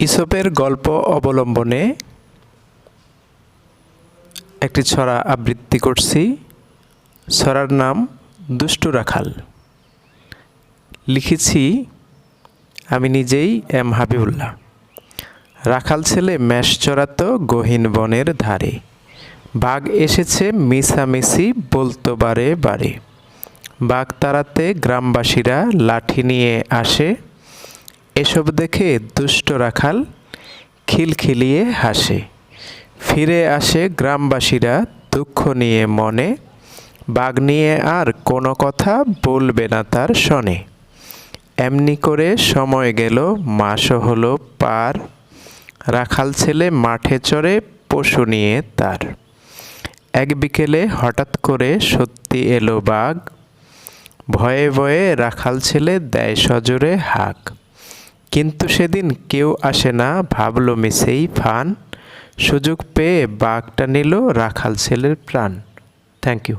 ঈশপের গল্প অবলম্বনে একটি ছড়া আবৃত্তি করছি। ছড়ার নাম দুষ্টু রাখাল। লিখেছি আমি নিজেই এম হাবিবুল্লাহ। রাখাল ছেলে মেষ চড়াতো গহীন বনের ধারে। বাঘ এসেছে মিছামিছি বলতো বারে বারে। বাঘ তাড়াতে গ্রামবাসীরা লাঠি নিয়ে আসে। এসব দেখে দুষ্ট রাখাল খিলখিলিয়ে হাসে। ফিরে আসে গ্রামবাসীরা দুঃখ নিয়ে মনে। বাঘ নিয়ে আর কোনো কথা বলবে না তার শনে। এমনি করে সময় গেল, মাসও হলো পার। রাখাল ছেলে মাঠে চড়ে পশু নিয়ে তার। এক বিকেলে হঠাৎ করে সত্যি এলো বাঘ। ভয়ে ভয়ে রাখাল ছেলে দেয় সজোরে হাঁক। কিন্তু সেদিন কেউ আসে না, ভাবল মিছেই ফান। সুযোগ পেয়ে বাঘটা নিল রাখাল ছেলের প্রাণ। Thank you.